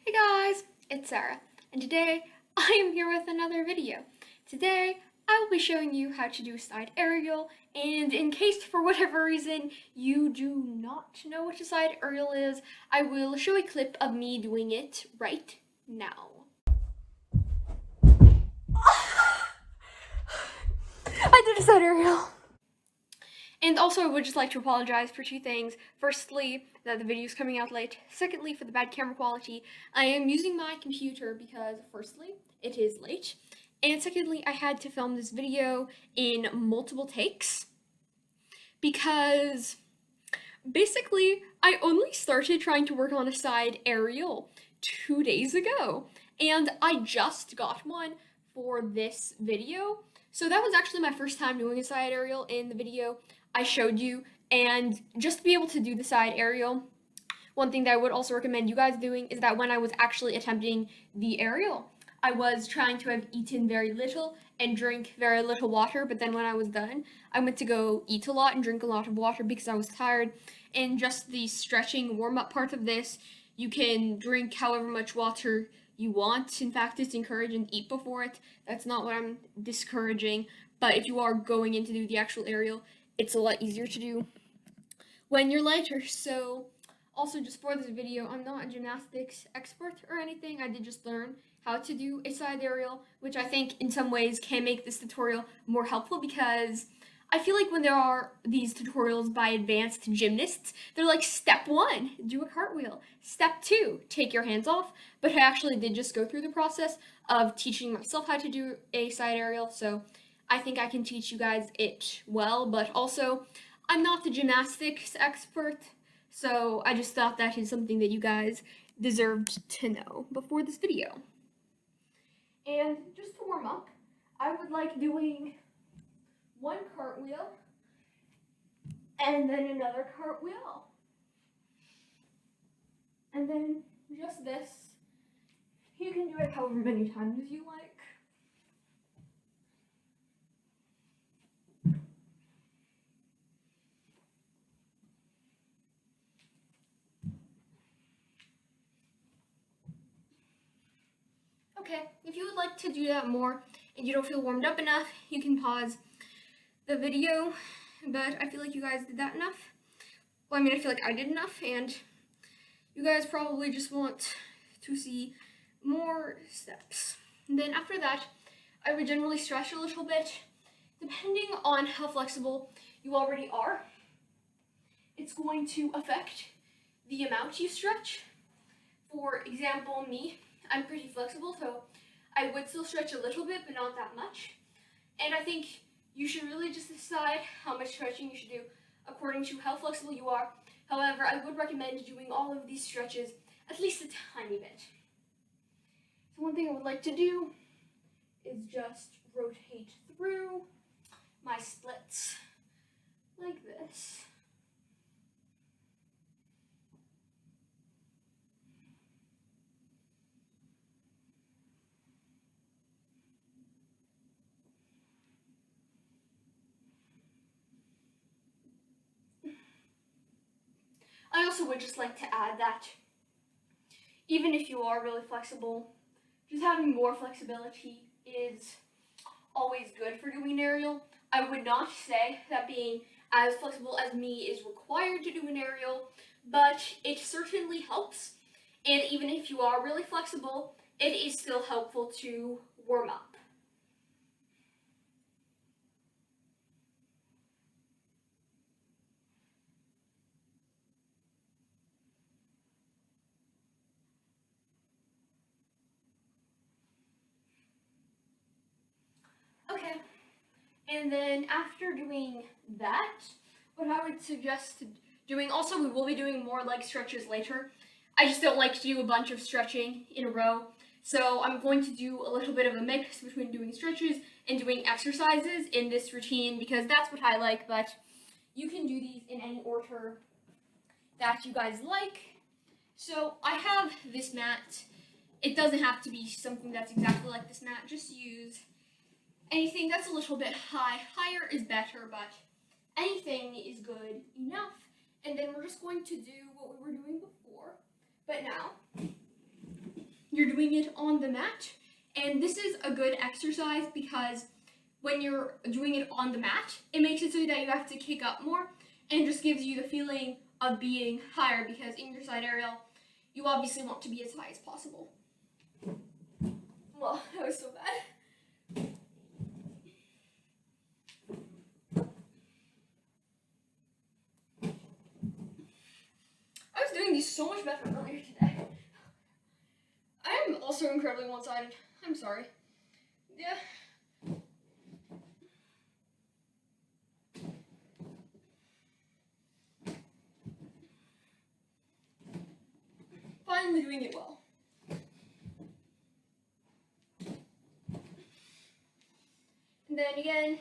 Hey guys, it's Sarah, and today I am here with another video. Today I will be showing you how to do a side aerial, and in case for whatever reason you do not know what a side aerial is, I will show a clip of me doing it right now. I did a side aerial. And also, I would just like to apologize for two things. Firstly, that the video is coming out late. Secondly, for the bad camera quality. I am using my computer because, firstly, it is late. And secondly, I had to film this video in multiple takes because basically, I only started trying to work on a side aerial 2 days ago. And I just got one for this video. So that was actually my first time doing a side aerial in the video I showed you, and just to be able to do the side aerial, one thing that I would also recommend you guys doing is that when I was actually attempting the aerial, I was trying to have eaten very little and drink very little water, but then when I was done, I went to go eat a lot and drink a lot of water because I was tired. And just the stretching warm-up part of this, you can drink however much water you want. In fact, it's encouraged and eat before it. That's not what I'm discouraging, but if you are going in to do the actual aerial, it's a lot easier to do when you're lighter. So also, just for this video, I'm not a gymnastics expert or anything. I did just learn how to do a side aerial, which I think in some ways can make this tutorial more helpful because I feel like when there are these tutorials by advanced gymnasts, they're like, step 1, do a cartwheel. Step 2, take your hands off. But I actually did just go through the process of teaching myself how to do a side aerial, so I think I can teach you guys it well, but also I'm not the gymnastics expert, so I just thought that is something that you guys deserved to know before this video. And just to warm up, I would like doing one cartwheel and then another cartwheel. And then just this. You can do it however many times you like. Okay, if you would like to do that more and you don't feel warmed up enough, you can pause the video, but I feel like you guys did that enough. Well, I mean, I feel like I did enough, and you guys probably just want to see more steps. And then after that, I would generally stretch a little bit. Depending on how flexible you already are, it's going to affect the amount you stretch. For example, me, I'm pretty flexible, so I would still stretch a little bit, but not that much. And I think you should really just decide how much stretching you should do according to how flexible you are. However, I would recommend doing all of these stretches at least a tiny bit. So one thing I would like to do is just rotate through my splits like this. I also would just like to add that even if you are really flexible, just having more flexibility is always good for doing an aerial. I would not say that being as flexible as me is required to do an aerial, but it certainly helps. And even if you are really flexible, it is still helpful to warm up. Okay, and then after doing that, what I would suggest doing, also we will be doing more leg stretches later. I just don't like to do a bunch of stretching in a row, so I'm going to do a little bit of a mix between doing stretches and doing exercises in this routine because that's what I like, but you can do these in any order that you guys like. So I have this mat. It doesn't have to be something that's exactly like this mat, just use anything that's a little bit high. Higher is better, but anything is good enough. And then we're just going to do what we were doing before, but now you're doing it on the mat. And this is a good exercise because when you're doing it on the mat, it makes it so that you have to kick up more and just gives you the feeling of being higher, because in your side aerial, you obviously want to be as high as possible. Well, that was so bad. I was doing these so much better earlier today. I am also incredibly one-sided. I'm sorry. Yeah. Finally doing it well. And then again,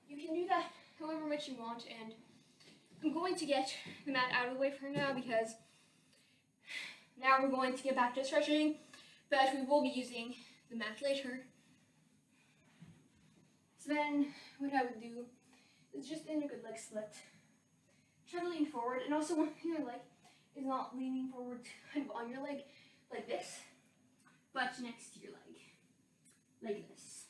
you can do that however much you want, and I'm going to get the mat out of the way for now because now we're going to get back to stretching, but we will be using the mat later. So then what I would do is just in a good leg split. Try to lean forward, and also one thing I like is not leaning forward kind of on your leg like this, but next to your leg, like this.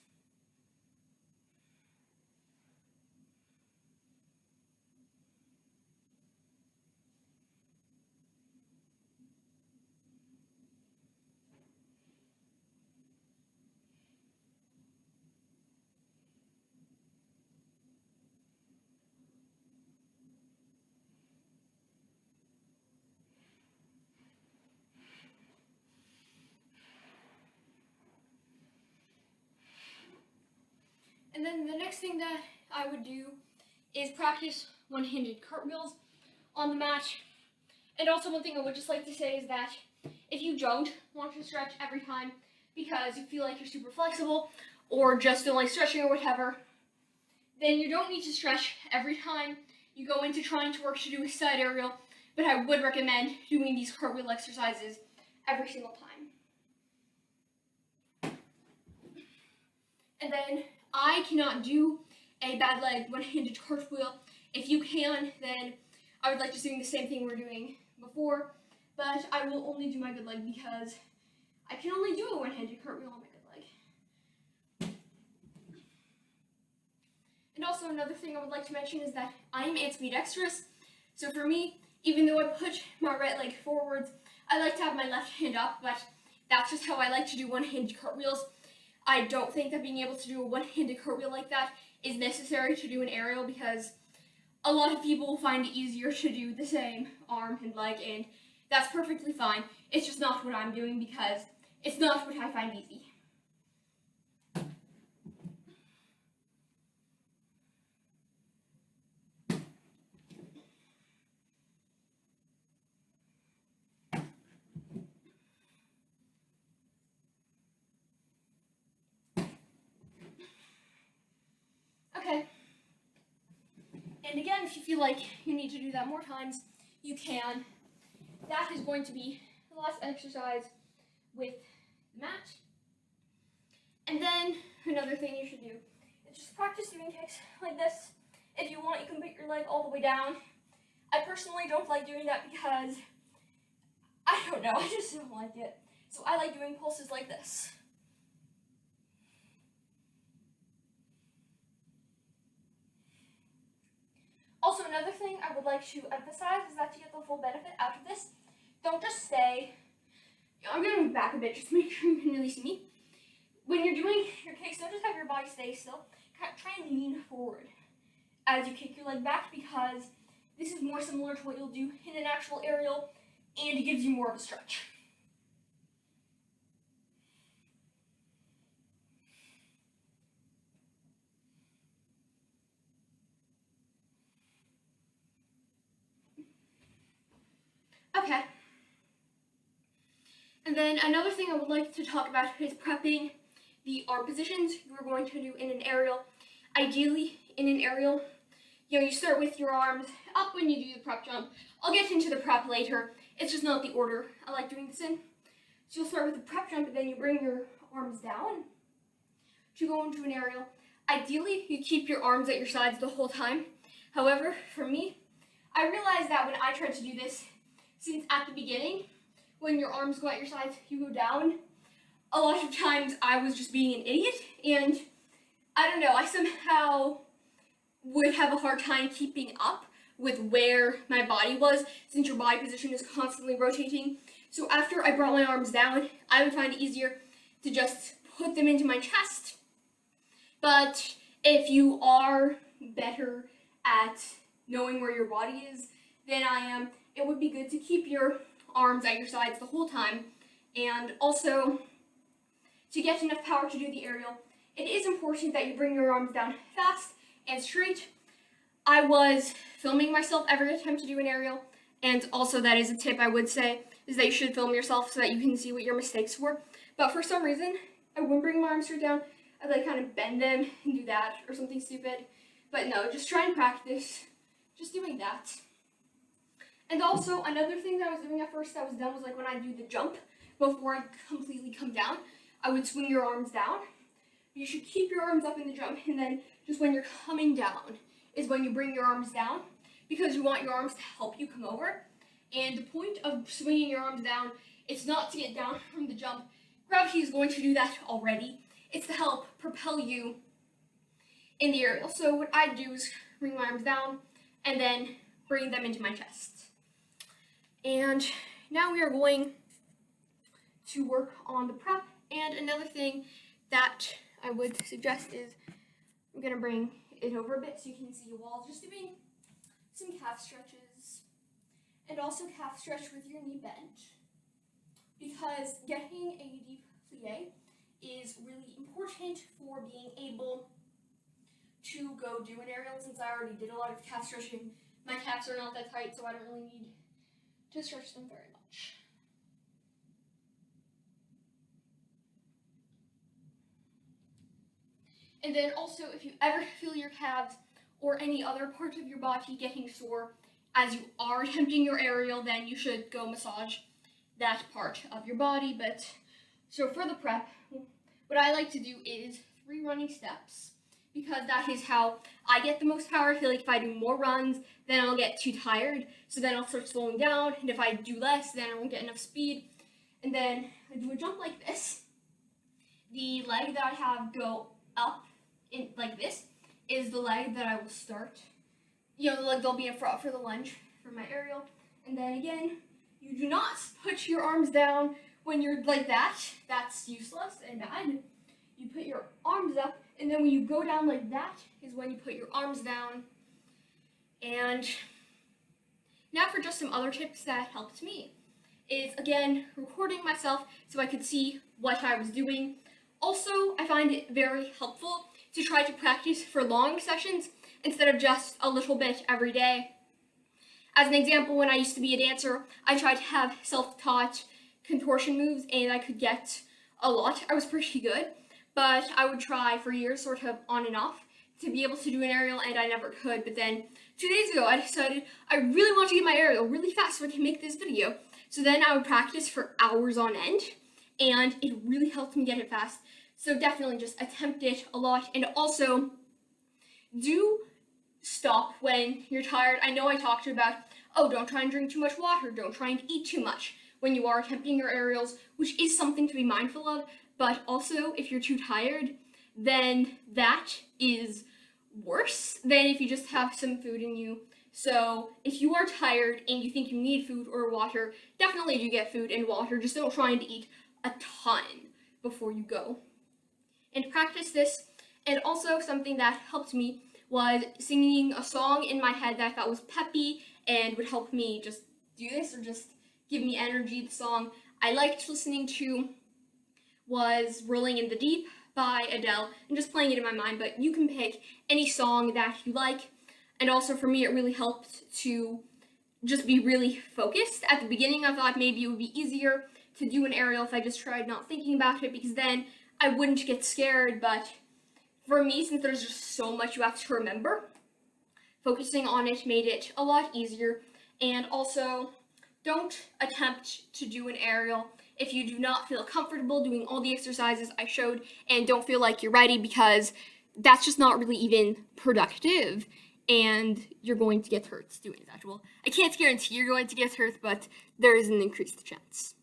And then the next thing that I would do is practice one-handed cartwheels on the mat. And also one thing I would just like to say is that if you don't want to stretch every time because you feel like you're super flexible or just don't like stretching or whatever, then you don't need to stretch every time you go into trying to work to do a side aerial, but I would recommend doing these cartwheel exercises every single time. And then I cannot do a bad leg one-handed cartwheel. If you can, then I would like to do the same thing we were doing before, but I will only do my good leg because I can only do a one-handed cartwheel on my good leg. And also another thing I would like to mention is that I am ambidextrous, so for me, even though I put my right leg forwards, I like to have my left hand up, but that's just how I like to do one-handed cartwheels. I don't think that being able to do a one-handed cartwheel like that is necessary to do an aerial, because a lot of people find it easier to do the same arm and leg, and that's perfectly fine. It's just not what I'm doing because it's not what I find easy. Okay. And again, if you feel like you need to do that more times, you can. That is going to be the last exercise with the mat. And then another thing you should do is just practice doing kicks like this. If you want, you can put your leg all the way down. I personally don't like doing that because, I don't know, I just don't like it. So I like doing pulses like this. Also, another thing I would like to emphasize is that to get the full benefit out of this, don't just stay. I'm going to move back a bit just to make sure you can really see me. When you're doing your kicks, don't just have your body stay still. Try and lean forward as you kick your leg back, because this is more similar to what you'll do in an actual aerial, and it gives you more of a stretch. Okay. And then another thing I would like to talk about is prepping the arm positions you're going to do in an aerial. Ideally, in an aerial, you start with your arms up when you do the prep jump. I'll get into the prep later. It's just not the order I like doing this in. So you'll start with the prep jump, and then you bring your arms down to go into an aerial. Ideally, you keep your arms at your sides the whole time. However, for me, I realized that when I tried to do this, since at the beginning, when your arms go at your sides, you go down. A lot of times I was just being an idiot, and I don't know, I somehow would have a hard time keeping up with where my body was, since your body position is constantly rotating. So after I brought my arms down, I would find it easier to just put them into my chest. But if you are better at knowing where your body is than I am, it would be good to keep your arms at your sides the whole time. And also, to get enough power to do the aerial, it is important that you bring your arms down fast and straight. I was filming myself every attempt to do an aerial, and also that is a tip I would say, is that you should film yourself so that you can see what your mistakes were. But for some reason, I wouldn't bring my arms straight down. I'd like kind of bend them and do that, or something stupid. But no, just try and practice just doing that. And also, another thing that I was doing at first that was done was like when I do the jump, before I completely come down, I would swing your arms down. You should keep your arms up in the jump, and then just when you're coming down is when you bring your arms down, because you want your arms to help you come over. And the point of swinging your arms down is not to get down from the jump. Gravity is going to do that already. It's to help propel you in the aerial. So what I do is bring my arms down and then bring them into my chest. And now we are going to work on the prep. And another thing that I would suggest is I'm going to bring it over a bit so you can see your walls. Just doing some calf stretches, and also calf stretch with your knee bent, because getting a deep plie is really important for being able to go do an aerial. Since I already did a lot of calf stretching, my calves are not that tight, so I don't really need to stretch them very much. And then also, if you ever feel your calves or any other part of your body getting sore as you are attempting your aerial, then you should go massage that part of your body. But so for the prep, what I like to do is 3 running steps, because that is how I get the most power. I feel like if I do more runs, then I'll get too tired, so then I'll start slowing down, and if I do less, then I won't get enough speed. And then I do a jump like this. The leg that I have go up in like this is the leg that I will start. The leg that'll be in front for the lunge for my aerial. And then again, you do not put your arms down when you're like that. That's useless and bad. You put your arms up, and then when you go down like that is when you put your arms down. And now for just some other tips that helped me is, again, recording myself so I could see what I was doing. Also, I find it very helpful to try to practice for long sessions instead of just a little bit every day. As an example, when I used to be a dancer, I tried to have self-taught contortion moves, and I could get a lot. I was pretty good, but I would try for years, sort of on and off, to be able to do an aerial, and I never could. But then 2 days ago, I decided I really want to get my aerial really fast so I can make this video. So then I would practice for hours on end, and it really helped me get it fast. So definitely just attempt it a lot, and also do stop when you're tired. I know I talked about, don't try and drink too much water, don't try and eat too much when you are attempting your aerials, which is something to be mindful of, but also if you're too tired, then that is worse than if you just have some food in you. So if you are tired and you think you need food or water, definitely do get food and water. Just don't try and eat a ton before you go. And practice this. And also something that helped me was singing a song in my head that I thought was peppy and would help me just do this or just give me energy. The song I liked listening to was Rolling in the Deep by Adele, and just playing it in my mind, but you can pick any song that you like. And also for me, it really helped to just be really focused. At the beginning, I thought maybe it would be easier to do an aerial if I just tried not thinking about it, because then I wouldn't get scared. But for me, since there's just so much you have to remember, focusing on it made it a lot easier. And also, don't attempt to do an aerial if you do not feel comfortable doing all the exercises I showed and don't feel like you're ready, because that's just not really even productive, and you're going to get hurt doing that. Well, I can't guarantee you're going to get hurt, but there is an increased chance.